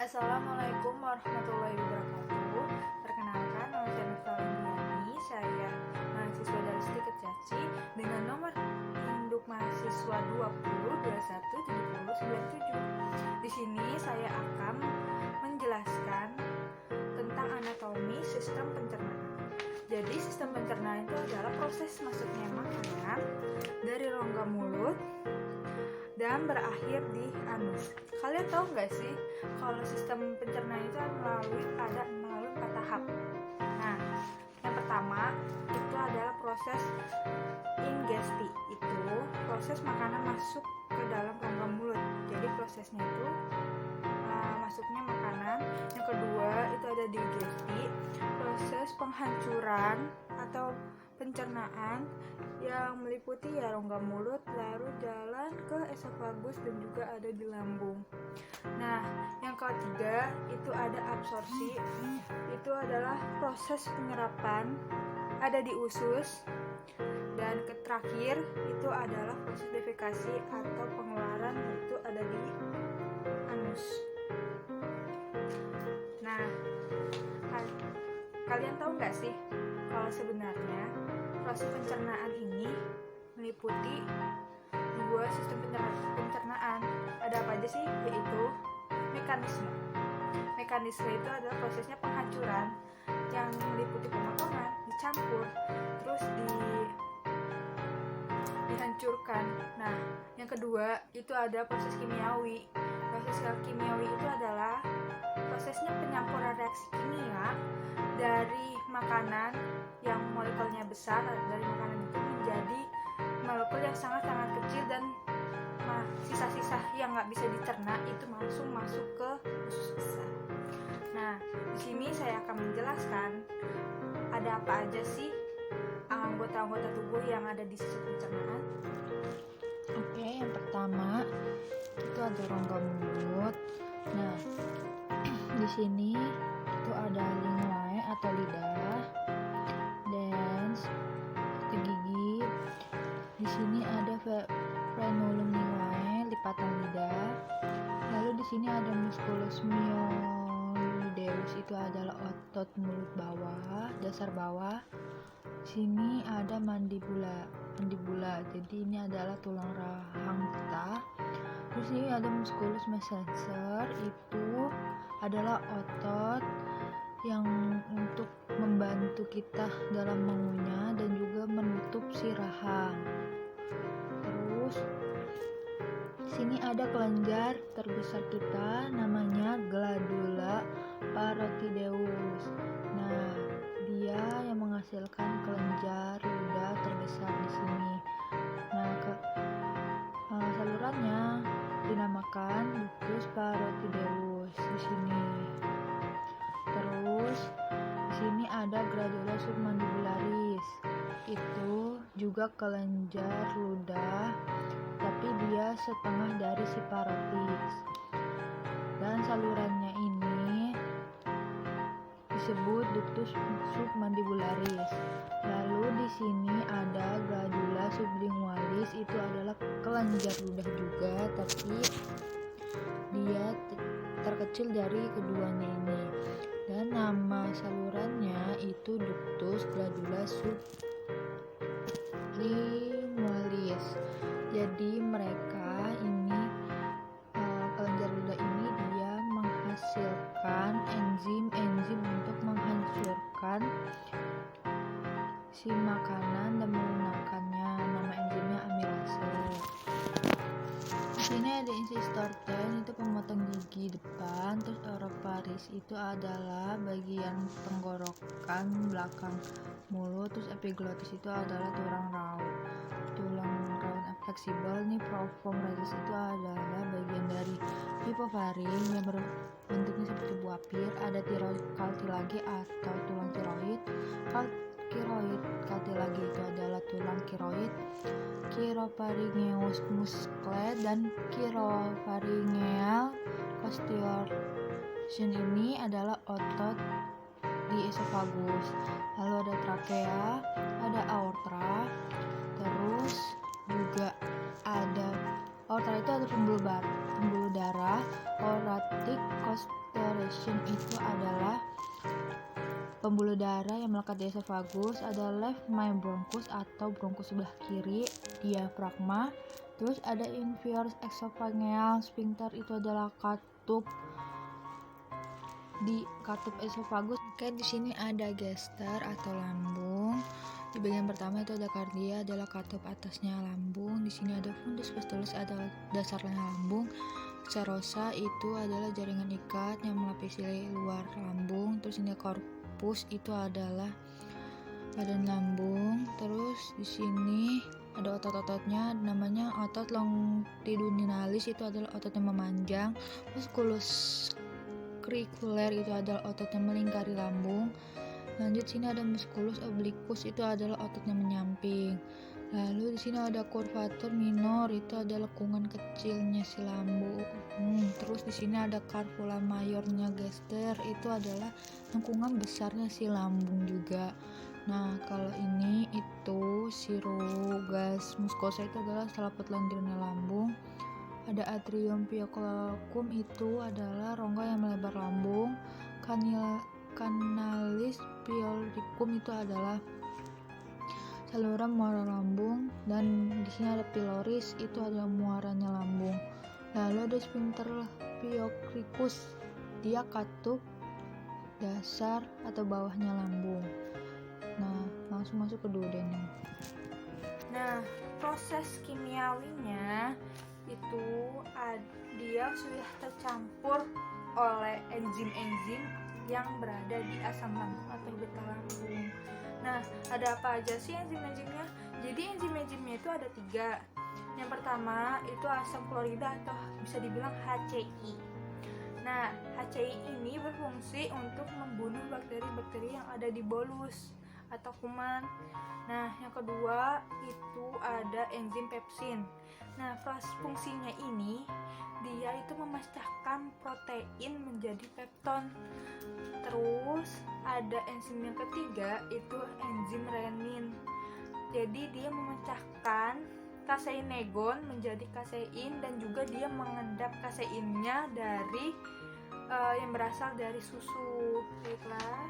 Assalamualaikum warahmatullahi wabarakatuh. Perkenalkan, nama saya Naftalini. Saya mahasiswa dari Sedikit Caci dengan nomor induk mahasiswa 20217097. Di sini saya akan menjelaskan tentang anatomi sistem pencernaan. Jadi sistem pencernaan itu adalah proses masuknya makanan dari rongga mulut dan berakhir di anus. Kalian tahu nggak sih kalau sistem pencernaan itu melalui 4 tahap. Nah, yang pertama itu adalah proses ingesti. Itu proses makanan masuk ke dalam rongga mulut. Jadi prosesnya itu masuknya makanan. Yang kedua itu ada digesti, proses penghancuran atau pencernaan yang meliputi rongga mulut lalu jalan ke esofagus dan juga ada di lambung. Nah, yang ketiga itu ada absorpsi. Itu adalah proses penyerapan ada di usus. Dan terakhir itu adalah proses defekasi atau pengeluaran itu ada di anus. Nah, kalian tahu nggak sih kalau sebenarnya proses pencernaan ini meliputi 2 sistem pencernaan. Ada apa aja sih? Yaitu mekanisme. Mekanisme itu adalah prosesnya penghancuran yang meliputi pemotongan, dicampur, terus dihancurkan. Nah, yang kedua itu ada proses kimiawi. Proses kimiawi itu adalah prosesnya penyampuran reaksi kimia dari makanan yang molekulnya besar dari makanan itu menjadi molekul yang sangat-sangat kecil dan sisa-sisa yang nggak bisa dicerna itu langsung masuk ke usus besar. Nah, di sini saya akan menjelaskan ada apa aja sih anggota-anggota tubuh yang ada di sistem pencernaan. Oke, yang pertama itu ada rongga mulut. Nah, di sini itu ada linguae atau lidah, dens itu gigi. Di sini ada frenulum linguae, lipatan lidah. Lalu di sini ada musculus myolideus, itu adalah otot mulut bawah, dasar bawah. Di sini ada mandibula. Jadi ini adalah tulang rahang kita. Terus ini ada musculus messencer, itu adalah otot yang untuk membantu kita dalam mengunyah dan juga menutup si rahang. Terus sini ada kelenjar terbesar kita, namanya glandula parotideus. Nah, dia yang menghasilkan kelenjar ludah terbesar di sini. Nah, salurannya dinamakan ductus parotideus di sini. Terus di sini ada glandula submandibularis. Itu juga kelenjar ludah, tapi dia setengah dari si parotis. Dan salurannya ini disebut ductus submandibularis. Lalu di sini ada glandula sublingualis, itu adalah kelenjar ludah juga, tapi dia terkecil dari keduanya ini. Dan nama salurannya itu ductus glandula sublingualis. Jadi mereka ini kelenjar ludah ini dia menghasilkan enzim untuk menghancurkan si makanan dan menggunakannya. Nama enzimnya amilase. Di sini ada incisor 10, itu pemotong gigi depan. Terus orofaris itu adalah bagian tenggorokan belakang mulut. Terus epiglottis itu adalah tulang raut fleksibel. Nih proformrasis itu adalah bagian dari hipofaring yang berbentuknya seperti buah pir. Ada tiroid cartilage atau tulang tiroid. Kiroid cartilage itu adalah tulang kiroid. Chiropharyngeus muscle dan chiropharyngeal constriction ini adalah otot di esofagus. Lalu ada trakea, ada aorta, terus juga ada aorta itu ada pembuluh darah, aortic digestion itu adalah pembuluh darah yang melekat di esofagus, ada left main bronchus atau bronkus sebelah kiri, diafragma. Terus ada inferior esophageal sphincter, itu adalah katup esofagus. Oke, di sini ada gaster atau lambung. Di bagian pertama itu ada kardia, adalah katup atasnya lambung. Di sini ada fundus pustulus, adalah dasarnya lambung. Serosa itu adalah jaringan ikat yang melapisi luar lambung. Terus ini corpus, itu adalah badan lambung. Terus di sini ada otot-ototnya, namanya otot longitudinalis, itu adalah otot yang memanjang. Musculus cricularis, itu adalah otot yang melingkari lambung. Lanjut sini ada musculus obliquus, itu adalah otot yang menyamping. Lalu di sini ada curvatur minor, itu adalah lengkungan kecilnya si lambung. Terus di sini ada carpula mayornya gaster, itu adalah lengkungan besarnya si lambung juga. Nah, kalau ini itu sirogas mucosa, itu adalah selaput lendirnya lambung. Ada atrium pioculum, itu adalah rongga yang melebar lambung. Canalis pyloricum, itu adalah saluran muara lambung. Dan di sini ada pylorus, itu adalah muaranya lambung. Lalu ada sphincter pyocricus, dia katup dasar atau bawahnya lambung. Nah, langsung masuk ke duodenum. Nah, proses kimiawinya itu dia sudah tercampur oleh enzim-enzim yang berada di asam lambung atau beta lambung. Nah, ada apa aja sih enzim-enzimnya? Jadi enzim-enzimnya itu ada 3. Yang pertama itu asam klorida atau bisa dibilang HCI. Nah, HCI ini berfungsi untuk membunuh bakteri-bakteri yang ada di bolus atau kuman. Nah, yang kedua itu ada enzim pepsin. Nah, fungsinya ini dia itu memecahkan protein menjadi pepton. Terus ada enzim yang ketiga itu enzim renin. Jadi dia memecahkan kaseinegon menjadi kasein, dan juga dia mengendap kaseinnya dari yang berasal dari susu. Baiklah,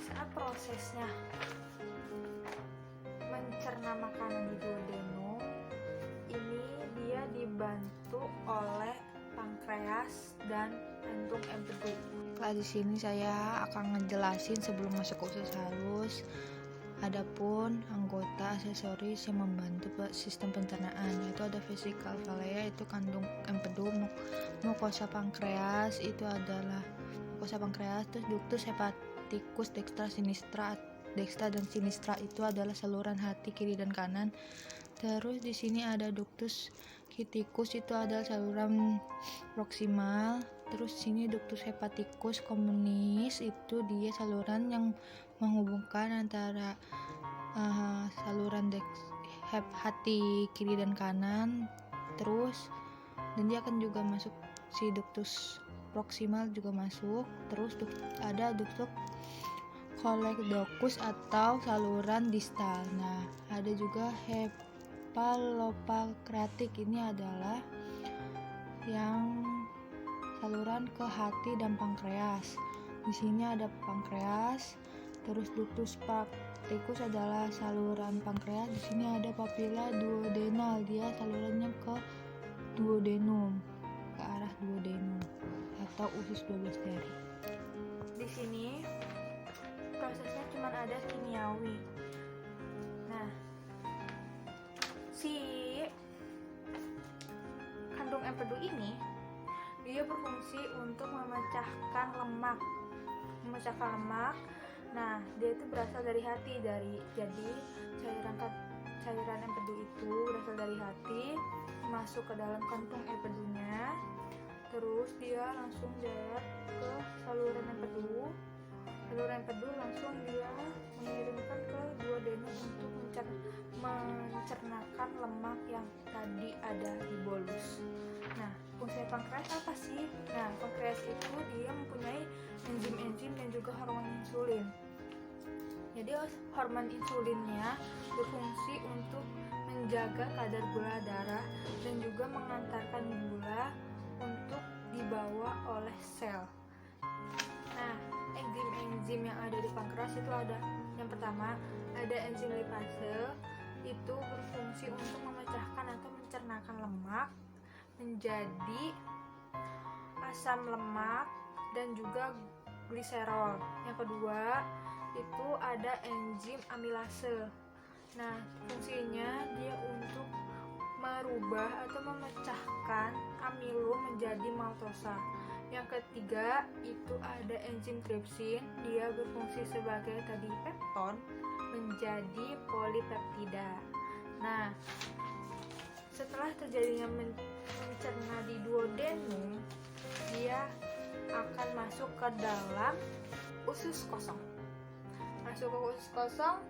saat prosesnya mencerna makanan di duodenum ini dia dibantu oleh pankreas dan kantung empedu. Di sini saya akan ngejelasin sebelum masuk ke usus halus. Adapun anggota aksesoris yang membantu sistem pencernaan, yaitu ada vesikel valea, itu kandung empedu, mukosa pankreas, itu adalah mukosa pankreas. Terus ductus hepaticus dextra dan sinistra, itu adalah saluran hati kiri dan kanan. Terus di sini ada ductus cuticus, itu adalah saluran proksimal. Terus sini ductus hepaticus communis, itu dia saluran yang menghubungkan antara saluran hati kiri dan kanan. Terus dan dia akan juga masuk, si ductus proksimal juga masuk. Terus ada ductus cholecdochus atau saluran distal. Nah, ada juga hepalopankreatik, ini adalah yang saluran ke hati dan pankreas. Di sini ada pankreas. Terus ductus pancreaticus adalah saluran pankreas. Di sini ada papilla duodenal, dia salurannya ke duodenum, ke arah duodenum atau usus 12 jari. Di sini prosesnya cuma ada kimiawi. Nah, si kandung empedu ini dia berfungsi untuk memecahkan lemak. Nah, dia itu berasal dari hati. Jadi cairan empedu itu berasal dari hati, masuk ke dalam kantung empedunya. Terus dia langsung jalan ke saluran empedu. Saluran empedu langsung dia mengirimkan ke duodenum untuk mencernakan lemak yang tadi ada di bolus. Nah, fungsi pankreas apa sih? Nah, pankreas itu dia mempunyai enzim-enzim dan juga hormon insulin. Jadi hormon insulinnya berfungsi untuk menjaga kadar gula darah dan juga mengantarkan gula untuk dibawa oleh sel. Nah, enzim-enzim yang ada di pankreas itu ada, yang pertama ada enzim lipase, itu berfungsi untuk memecahkan atau mencernakan lemak menjadi asam lemak dan juga gliserol. Yang kedua itu ada enzim amilase. Nah, fungsinya dia untuk merubah atau memecahkan amilo menjadi maltosa. Yang ketiga itu ada enzim tripsin, dia berfungsi sebagai tadi pepton menjadi polipeptida. Nah, setelah terjadinya mencerna di duodenum, dia akan masuk ke dalam usus kosong. Masuk ke usus kosong,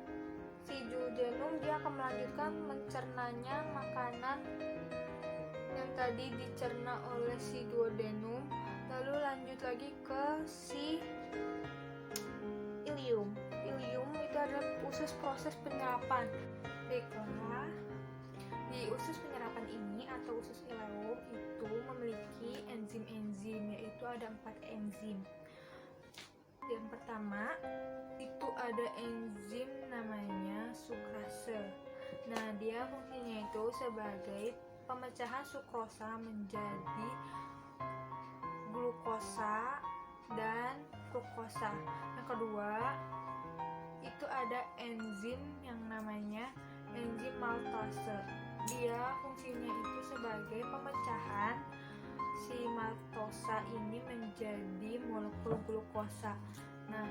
si duodenum dia akan melanjutkan mencernanya makanan yang tadi dicerna oleh si duodenum, lalu lanjut lagi ke si ilium. Ilium itu adalah usus proses penyerapan. Baiklah, di usus penyerapan ini atau usus ileum itu memiliki enzim-enzim, yaitu ada 4 enzim. Yang pertama itu ada enzim namanya sukrase. Nah, dia fungsinya itu sebagai pemecahan sukrosa menjadi glukosa dan fruktosa. Yang kedua itu ada enzim yang namanya enzim maltase. Dia fungsinya itu sebagai pemecahan si maltosa ini menjadi molekul glukosa. Nah,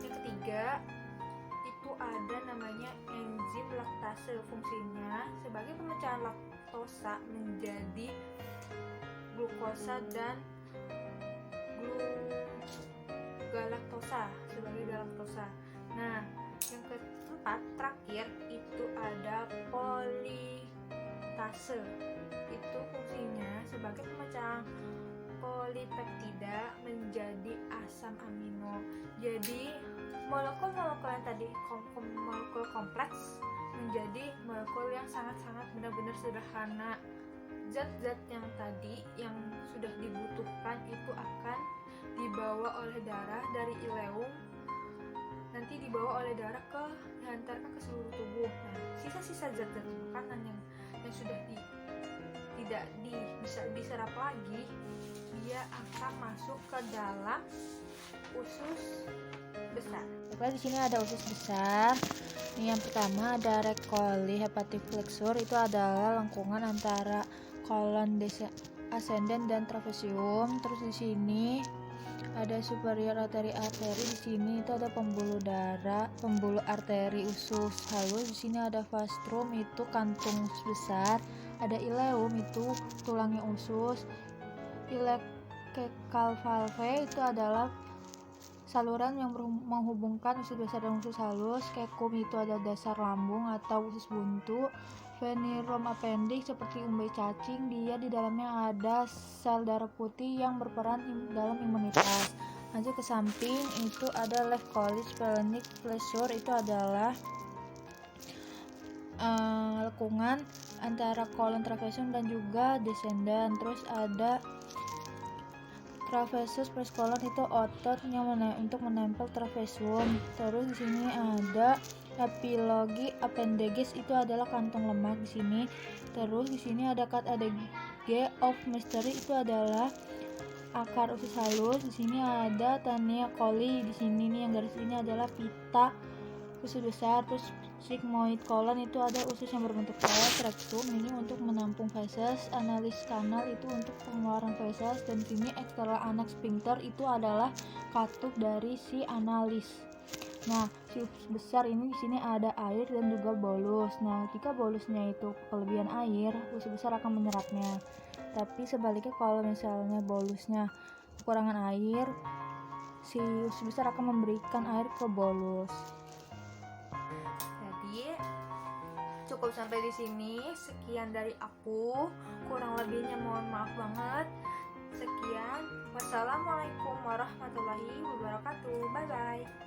yang ketiga itu ada namanya enzim laktase. Fungsinya sebagai pemecahan laktosa menjadi glukosa dan galaktosa sebagai galaktosa. Nah, yang keempat terakhir itu ada politase. Itu fungsinya sebagai pemecahan polipeptida menjadi asam amino. Jadi molekul-molekul yang tadi molekul kompleks menjadi molekul yang sangat-sangat benar-benar sederhana. Zat-zat yang tadi yang sudah dibutuhkan itu akan dibawa oleh darah dari ileum, nanti dibawa oleh darah dihantarkan ke seluruh tubuh. Nah, sisa-sisa zat-zat makanan yang sudah tidak bisa diserap lagi, dia akan masuk ke dalam usus besar. Oke, di sini ada usus besar. Yang pertama ada recoli hepatic flexure, itu adalah lengkungan antara kolon ascendens dan trapesium. Terus di sini ada superior arteri. Di sini itu ada pembuluh darah, pembuluh arteri usus halus. Di sini ada vastrum, itu kantung usus besar. Ada ileum, itu tulangnya usus. Ileocecal valve itu adalah saluran yang menghubungkan usus besar dan usus halus. Cecum itu ada dasar lambung atau usus buntu. Venerum appendix seperti umbai cacing, dia di dalamnya ada sel darah putih yang berperan dalam imunitas. Lanjut ke samping, itu ada left collis splenic flexure, itu adalah lekungan antara kolon trapesium dan juga descendant. Terus ada trapezius prescolon, itu otot yang untuk menempel trapesium. Terus di sini ada epilogi appendage, itu adalah kantong lemak di sini. Terus di sini ada cut adage of mystery, itu adalah akar usus halus. Di sini ada Tanea coli, di sini nih yang garis ini adalah pita usus besar. Terus sigmoid colon, itu ada usus yang berbentuk pelet. Rectum ini untuk menampung feses. Analis kanal itu untuk pengeluaran feses. Dan sini eksternal anak sphincter, itu adalah katup dari si analis. Nah, si usus besar ini di sini ada air dan juga bolus. Nah, jika bolusnya itu kelebihan air, usus besar akan menyerapnya. Tapi sebaliknya kalau misalnya bolusnya kekurangan air, si usus besar akan memberikan air ke bolus. Jadi cukup sampai di sini. Sekian dari aku. Kurang lebihnya mohon maaf banget. Sekian. Wassalamualaikum warahmatullahi wabarakatuh. Bye bye.